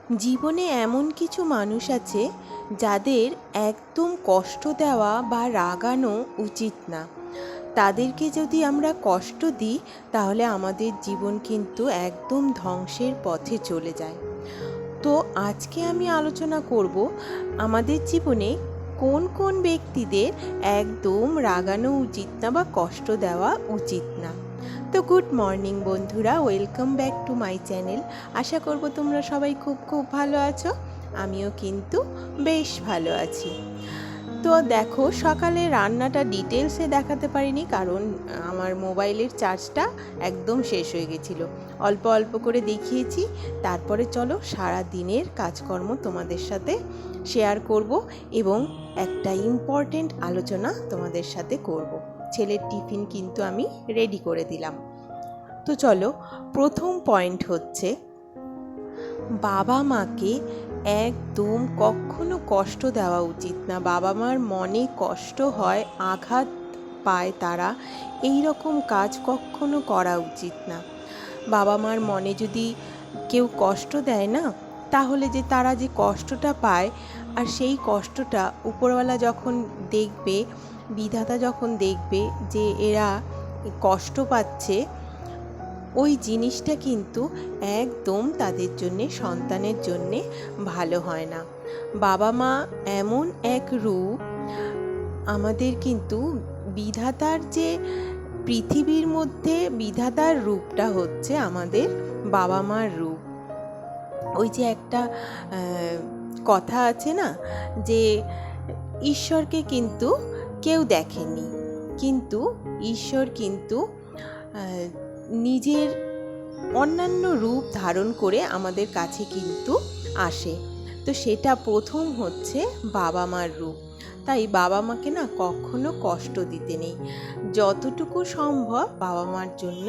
জীবনে এমন কিছু মানুষ আছে যাদের একদম কষ্ট দেওয়া বা রাগানো উচিত না। তাদেরকে যদি আমরা কষ্ট দিই তাহলে আমাদের জীবন কিন্তু একদম ধ্বংসের পথে চলে যায়। তো আজকে আমি আলোচনা করব আমাদের জীবনে কোন কোন ব্যক্তিদের একদম রাগানো উচিত না বা কষ্ট দেওয়া উচিত না। তো গুড মর্নিং বন্ধুরা, welcome back to my channel. আশা করব তোমরা সবাই খুব খুব ভালো আছো। আমিও কিন্তু বেশ ভালো আছি। তো দেখো, সকালে রান্নাটা ডিটেলসে দেখাতে পারিনি কারণ আমার মোবাইলের চার্জটা একদম শেষ হয়ে গেছিলো। অল্প অল্প করে দেখিয়েছি। তারপরে চলো সারা দিনের কাজকর্ম তোমাদের সাথে শেয়ার করব এবং একটা ইম্পর্টেন্ট আলোচনা তোমাদের সাথে করব। ছেলের টিফিন কিন্তু আমি রেডি করে দিলাম। তো চলো, প্রথম পয়েন্ট হচ্ছে বাবা মাকে একদম কখনো কষ্ট দেওয়া উচিত না। বাবা মার মনে কষ্ট হয়, আঘাত পায় তারা, এই রকম কাজ কখনো করা উচিত না। বাবা মার মনে যদি কেউ কষ্ট দেয় না, তাহলে যে তারা যে কষ্টটা পায় আর সেই কষ্টটা উপরওয়ালা যখন দেখবে, বিধাতা যখন দেখবে যে এরা কষ্ট পাচ্ছে, ওই জিনিসটা কিন্তু একদম তাদের জন্যে, সন্তানের জন্যে ভালো হয় না। বাবা মা এমন এক রূপ, আমাদের কিন্তু বিধাতার যে পৃথিবীর মধ্যে বিধাতার রূপটা হচ্ছে আমাদের বাবা মার রূপ। ওই যে একটা কথা আছে না, যে ঈশ্বরকে কিন্তু কেউ দেখেনি, কিন্তু ঈশ্বর কিন্তু নিজের অন্যান্য রূপ ধারণ করে আমাদের কাছে কিন্তু আসে। তো সেটা প্রথম হচ্ছে বাবা মার রূপ। তাই বাবা মাকে না কখনো কষ্ট দিতে নেই। যতটুকু সম্ভব বাবা মার জন্য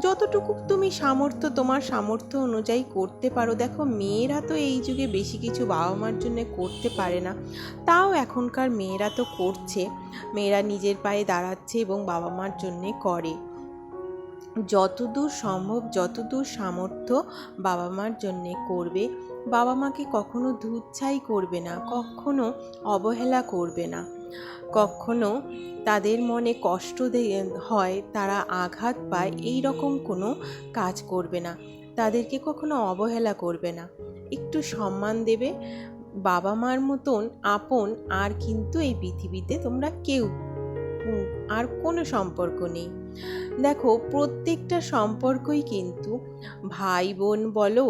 যতটুকু তুমি সামর্থ্য, তোমার সামর্থ্য অনুযায়ী করতে পারো। দেখো, মেয়েরা তো এই যুগে বেশি কিছু বাবা মার জন্য করতে পারে না, তাও এখনকার মেয়েরা তো করছে। মেয়েরা নিজের পায়ে দাঁড়াচ্ছে এবং বাবা মার জন্যে করে। যতদূর সম্ভব, যতদূর সামর্থ্য বাবা মার জন্যে করবে। বাবা মাকে কখনো ধুচ্ছাই করবে না, কখনো অবহেলা করবে না, কখনো তাদের মনে কষ্ট হয়, তারা আঘাত পায়, এই রকম কোনো কাজ করবে না। তাদেরকে কখনো অবহেলা করবে না, একটু সম্মান দেবে। বাবা মার মতন আপন আর কিন্তু এই পৃথিবীতে তোমরা কেউ আর কোনো সম্পর্ক নেই। দেখো, প্রত্যেকটা সম্পর্কই কিন্তু ভাই বোন বলো,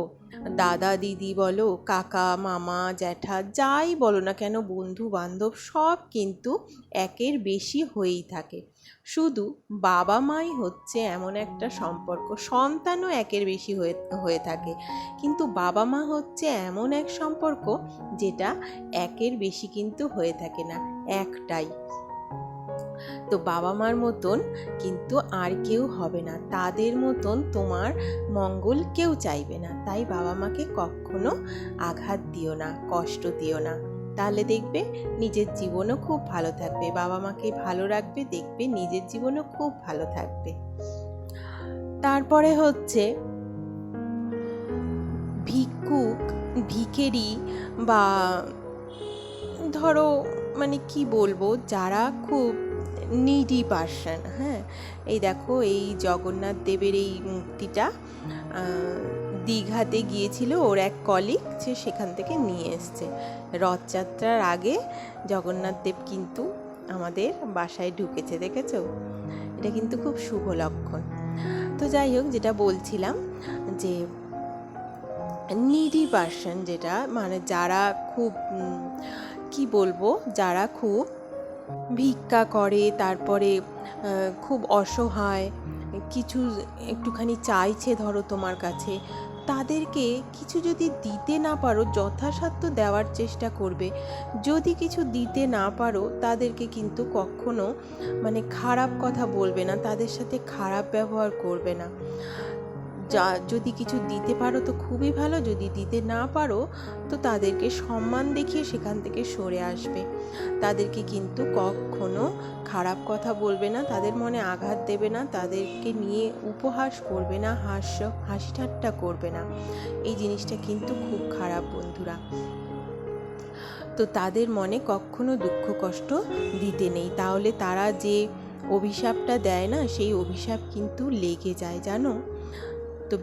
দাদা দিদি বলো, কাকা মামা জ্যাঠা, যাই বলো না কেন, বন্ধু বান্ধব, সব কিন্তু একের বেশি হয়েই থাকে। শুধু বাবা মাই হচ্ছে এমন একটা সম্পর্ক, সন্তানও একের বেশি হয়ে থাকে, কিন্তু বাবা মা হচ্ছে এমন এক সম্পর্ক যেটা একের বেশি কিন্তু হয়ে থাকে না, একটাই। তো বাবা মার মতন কিন্তু আর কেউ হবে না, তাদের মতন তোমার মঙ্গল কেউ চাইবে না। তাই বাবা মাকে কখনো আঘাত দিও না, কষ্ট দিও না। তাহলে দেখবে নিজের জীবনও খুব ভালো থাকবে। বাবা মাকে ভালো রাখবে, দেখবে নিজের জীবনও খুব ভালো থাকবে। তারপরে হচ্ছে ভিক্ষুক, ভিখারি, বা ধরো মানে কি বলবো, যারা খুব নিডি পার্সন। হ্যাঁ, এই দেখো, এই জগন্নাথ দেবের এই মূর্তিটা দীঘাতে গিয়েছিল ওর এক কলিগ, সে সেখান থেকে নিয়ে এসছে। রথযাত্রার আগে জগন্নাথ দেব কিন্তু আমাদের বাসায় ঢুকেছে, দেখেছো? এটা কিন্তু খুব শুভ লক্ষণ। তো যাই হোক, যেটা বলছিলাম, যে নিডি পার্সন, যেটা মানে যারা খুব কি বলবো, যারা খুব ভিক্ষা করে, তারপরে খুব অসহায়, কিছু একটুখানি চাইছে ধরো তোমার কাছে, তাদেরকে কিছু যদি দিতে না পারো যথাসাধ্য দেওয়ার চেষ্টা করবে। যদি কিছু দিতে না পারো তাদেরকে কিন্তু কখনো মানে খারাপ কথা বলবে না, তাদের সাথে খারাপ ব্যবহার করবে না। যদি কিছু দিতে পারো তো খুবই ভালো, যদি দিতে না পারো তো তাদেরকে সম্মান দেখিয়ে সেখান থেকে সরে আসবে। তাদেরকে কিন্তু কখনো খারাপ কথা বলবে না, তাদের মনে আঘাত দেবে না, তাদেরকে নিয়ে উপহাস করবে না, হাসি ঠাট্টা করবে না। এই জিনিসটা কিন্তু খুব খারাপ বন্ধুরা। তো তাদের মনে কখনো দুঃখ কষ্ট দিতে নেই, তাহলে তারা যে অভিশাপটা দেয় না, সেই অভিশাপ কিন্তু লেগে যায় জানো। তো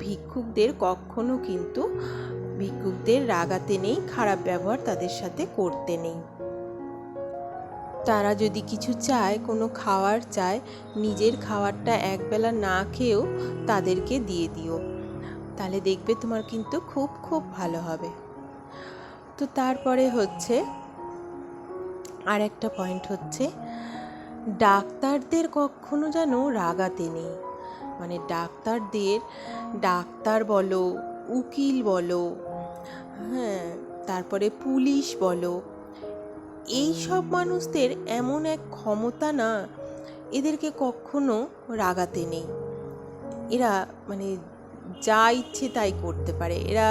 ভিক্ষুকদের রাগাতে নেই, খারাপ ব্যবহার তাদের সাথে করতে নেই। তারা যদি কিছু চায়, কোনো খাওয়ার চায়, নিজের খাওয়ারটা একবেলা না খেয়েও তাদেরকে দিয়ে দিও, তাহলে দেখবে তোমার কিন্তু খুব খুব ভালো হবে। তো তারপরে হচ্ছে আর একটা পয়েন্ট হচ্ছে, ডাক্তারদের কখনো যেন রাগাতে নেই। মানে ডাক্তার বলো, উকিল বলো, হ্যাঁ, তারপরে পুলিশ বলো, এই সব মানুষদের এমন এক ক্ষমতা না, এদেরকে কখনো রাগাতে নেই। এরা মানে যা ইচ্ছে তাই করতে পারে। এরা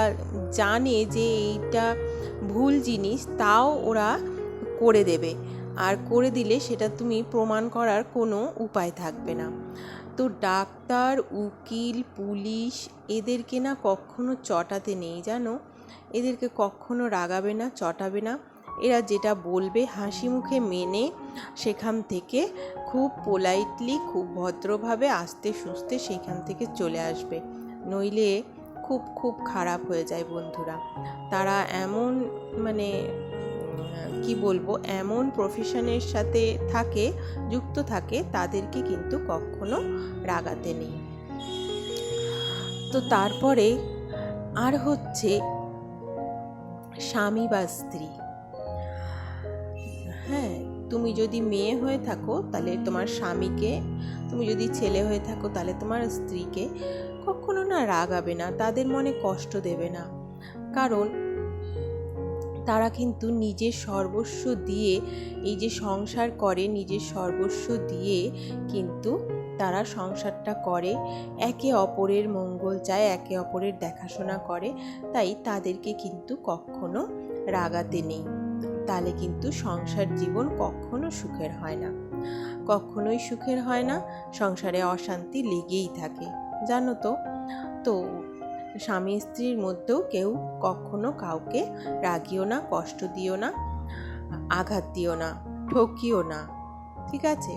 জানে যে এইটা ভুল জিনিস, তাও ওরা করে দেবে, আর করে দিলে সেটা তুমি প্রমাণ করার কোনো উপায় থাকবে না। তো ডাক্তার, উকিল, পুলিশ এদেরকে না কখনো চটাতে নেই জানো। এদেরকে কখনো রাগাবে না, চটাবে না। এরা যেটা বলবে হাসি মুখে মেনে সেখান থেকে খুব পোলাইটলি, খুব ভদ্রভাবে আস্তে সুস্তে সেখান থেকে চলে আসবে, নইলে খুব খুব খারাপ হয়ে যায় বন্ধুরা। তারা এমন মানে কি বলবো, এমন প্রফেশনের সাথে যুক্ত থাকে, তাদেরকে কিন্তু কখনো রাগাতে নেই। তো তারপরে আর হচ্ছে স্বামী বা স্ত্রী। হ্যাঁ, তুমি যদি মেয়ে হয়ে থাকো তাহলে তোমার স্বামীকে, তুমি যদি ছেলে হয়ে থাকো তাহলে তোমার স্ত্রীকে কখনো না রাগাবে না, তাদের মনে কষ্ট দেবে না। কারণ তারা কিন্তু নিজের সর্বস্ব দিয়ে এই যে সংসার করে, নিজের সর্বস্ব দিয়ে কিন্তু তারা সংসারটা করে, একে অপরের মঙ্গল চায়, একে অপরের দেখাশোনা করে। তাই তাদেরকে কিন্তু কখনো রাগাতে নেই, তাহলে কিন্তু সংসার জীবন কখনো সুখের হয় না, কখনোই সুখের হয় না। সংসারে অশান্তি লেগেই থাকে জানো তো। তো স্বামী স্ত্রীর মধ্যেও কেউ কখনো কাউকে রাগিও না, কষ্ট দিও না, আঘাত দিও না, ঠকিও না, ঠিক আছে?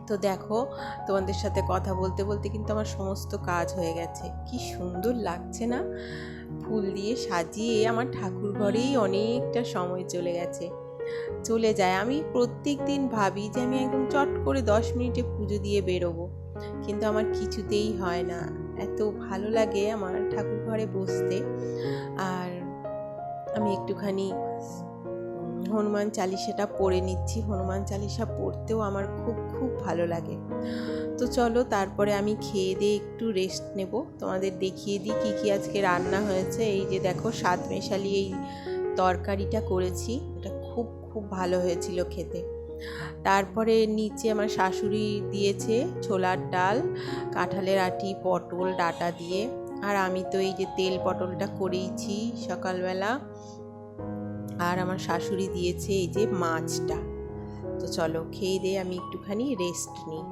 তো দেখো, তোমাদের সাথে কথা বলতে বলতে কিন্তু আমার সমস্ত কাজ হয়ে গেছে। কি সুন্দর লাগছে না? ফুল দিয়ে সাজিয়ে আমার ঠাকুর ঘরেই অনেকটা সময় চলে যায়। আমি প্রত্যেক দিন ভাবি যে আমি একদম চট করে 10 মিনিটে পুজো দিয়ে বেরোবো, কিন্তু আমার কিছুতেই হয় না। এত ভালো লাগে আমার ঠাকুর ঘরে বসতে। আর আমি একটুখানি হনুমান চালিসাটা পড়ে নিচ্ছি। হনুমান চালিসা পড়তেও আমার খুব খুব ভালো লাগে। তো চলো, তারপরে আমি খেয়ে দিয়ে একটু রেস্ট নেব, তোমাদের দেখিয়ে দিই কী কী আজকে রান্না হয়েছে। এই যে দেখো, স্বাদ মেশালি এই তরকারিটা করেছি, এটা খুব খুব ভালো হয়েছিল খেতে। তারপরে নিচে আমার শাশুড়ি দিয়েছে ছোলার ডাল, কাঁঠালের আঁটি, পটল ডাঁটা দিয়ে। আর আমি তো এই যে তেল পটলটা করেইছি সকালবেলা। আর আমার শাশুড়ি দিয়েছে এই যে মাছটা। তো চলো, খেয়ে দিয়ে আমি একটুখানি রেস্ট নিই।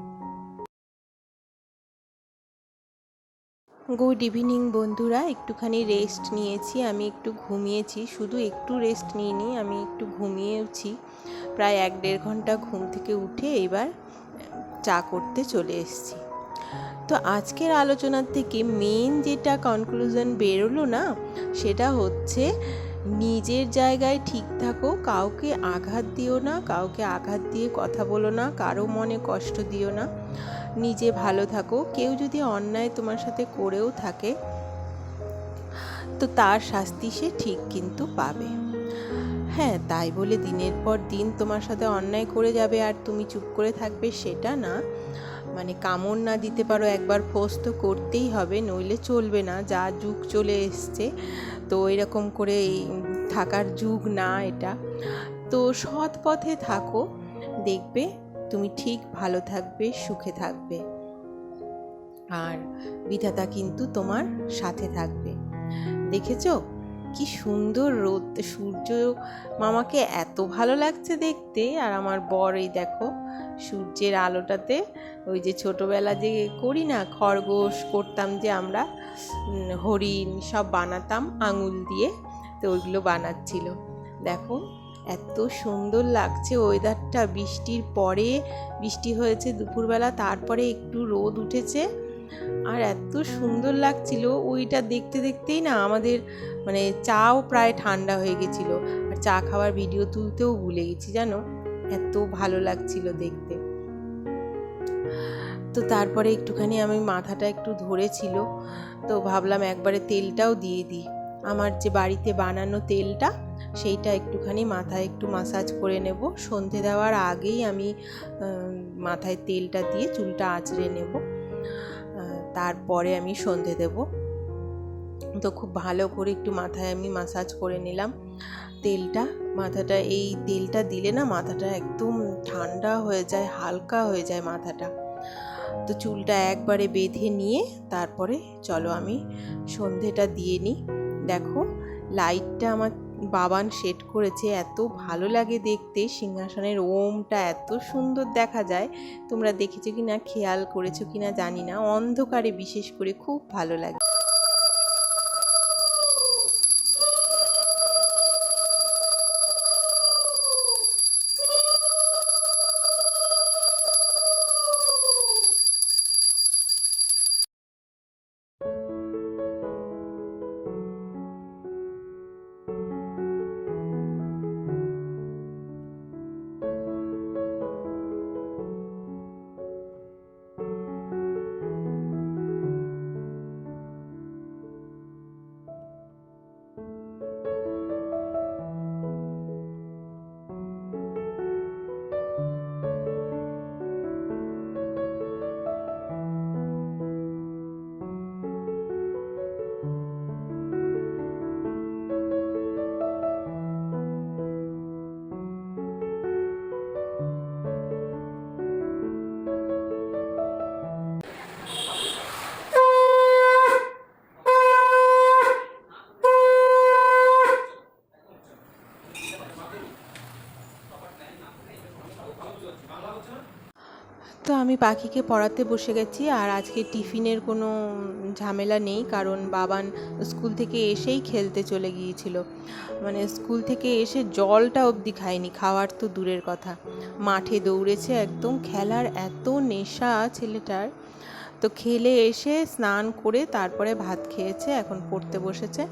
গুড ইভিনিং বন্ধুরা, একটুখানি রেস্ট নিয়েছি, আমি একটু ঘুমিয়েছি। শুধু একটু রেস্ট নিইনি, আমি একটু ঘুমিয়েওছি। প্রায় 1-1.5 ঘন্টা ঘুম থেকে উঠে এবার চা করতে চলে এসেছি। তো আজকের আলোচনার থেকে মেন যেটা কনক্লুশন বেরোলো না, সেটা হচ্ছে নিজের জায়গায় ঠিক থাকো, কাউকে আঘাত দিও না, কাউকে আঘাত দিয়ে কথা বলো না, কারো মনে কষ্ট দিও না, নিজে ভালো থাকো। কেউ যদি অন্যায় তোমার সাথে করেও থাকে তো তার শাস্তি সে ঠিক কিন্তু পাবে। হ্যাঁ, তাই বলে দিনের পর দিন তোমার সাথে অন্যায় করে যাবে আর তুমি চুপ করে থাকবে সেটা না। মানে কামড় না দিতে পারো একবার, ফোঁস তো করতেই হবে, নইলে চলবে না। যা যুগ চলে এসছে, তো এরকম করে থাকার যুগ না এটা। তো সৎ পথে থাকো, দেখবে তুমি ঠিক ভালো থাকবে, সুখে থাকবে। আর বিধাতা কিন্তু তোমার সাথে থাকবে। দেখেছো কি সুন্দর রোদ, সূর্য মামাকে এত ভালো লাগছে দেখতে। আর আমার বর এই দেখো সূর্যের আলোটাতে ওই যে ছোটবেলা যে করি না, খরগোশ করতাম যে আমরা, হরিণ সব বানাতাম আঙুল দিয়ে, তো ওইগুলো বানাচ্ছিল। দেখো এত সুন্দর লাগছে ওয়েদারটা। বৃষ্টির পরে বৃষ্টি হয়েছে দুপুরবেলা, তারপরে একটু রোদ উঠেছে, আর এত সুন্দর লাগছিল ওইটা দেখতে দেখতেই না আমাদের মানে চাও প্রায় ঠান্ডা হয়ে গেছিল। আর চা খাওয়ার ভিডিও তুলতেও ভুলে গেছি জানো, এত ভালো লাগছিল দেখতে। তো তারপরে একটুখানি আমি মাথাটা একটু ধরেছিল, তো ভাবলাম একবারে তেলটাও দিয়ে দিই। আমার যে বাড়িতে বানানো তেলটা, সেইটা একটুখানি মাথায় একটু মাসাজ করে নেব। সন্ধে দেওয়ার আগেই আমি মাথায় তেলটা দিয়ে চুলটা আঁচড়ে নেব, তারপরে আমি সন্ধে দেব। তো খুব ভালো করে একটু মাথায় আমি মাসাজ করে নিলাম তেলটা। মাথাটা এই তেলটা দিলে না মাথাটা একদম ঠান্ডা হয়ে যায়, হালকা হয়ে যায় মাথাটা। তো চুলটা একবারে বেঁধে নিয়ে তারপরে চলো আমি সন্ধেটা দিয়ে নিই। দেখো লাইটটা আমার বাবান সেট করেছে, এত ভালো লাগে দেখতে। সিংহাসনের ওমটা এত সুন্দর দেখা যায়, তোমরা দেখেছো কি না, খেয়াল করেছো কি না জানি না, অন্ধকারে বিশেষ করে খুব ভালো লাগে। তো আমি পাখিকে পড়াতে বসে গেছি, আর আজকে টিফিনের কোনো ঝামেলা নেই, কারণ বাবান স্কুল থেকে এসেই খেলতে চলে গিয়েছিল। মানে স্কুল থেকে এসে জলটা অবধি খায়নি, খাওয়ার তো দূরের কথা, মাঠে দৌড়েছে একদম। খেলার এত নেশা ছেলেটার। তো খেলে এসে স্নান করে তারপরে ভাত খেয়েছে, এখন পড়তে বসেছে।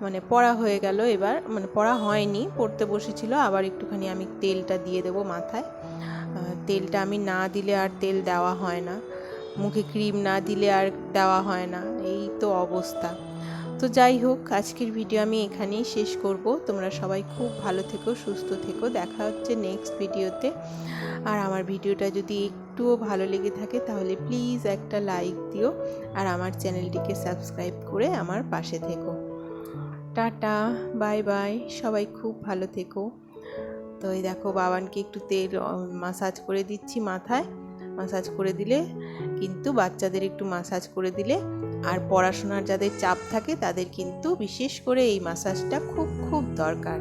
মানে পড়া হয়ে গেল এবার, মানে পড়া হয়নি, পড়তে বসেছিল। আবার একটুখানি আমি তেলটা দিয়ে দেবো মাথায়। তেলটা আমি না দিলে আর তেল দেওয়া হয় না, মুখে ক্রিম না দিলে আর দেওয়া হয় না, এই তো অবস্থা। তো যাই হোক, আজকের ভিডিও আমি এখানেই শেষ করব। তোমরা সবাই খুব ভালো থেকো, সুস্থ থেকো, দেখা হচ্ছে নেক্সট ভিডিওতে। আর আমার ভিডিওটা যদি একটুও ভালো লেগে থাকে তাহলে প্লিজ একটা লাইক দিও, আর আমার চ্যানেলটিকে সাবস্ক্রাইব করে আমার পাশে থেকো। টাটা, বাই বাই, সবাই খুব ভালো থেকো। তো এই দেখো বাবানকে একটু তেল মাসাজ করে দিচ্ছি মাথায়। মাসাজ করে দিলে কিন্তু, বাচ্চাদের একটু মাসাজ করে দিলে, আর পড়াশোনার যাদের চাপ থাকে তাদের কিন্তু বিশেষ করে এই মাসাজটা খুব খুব দরকার।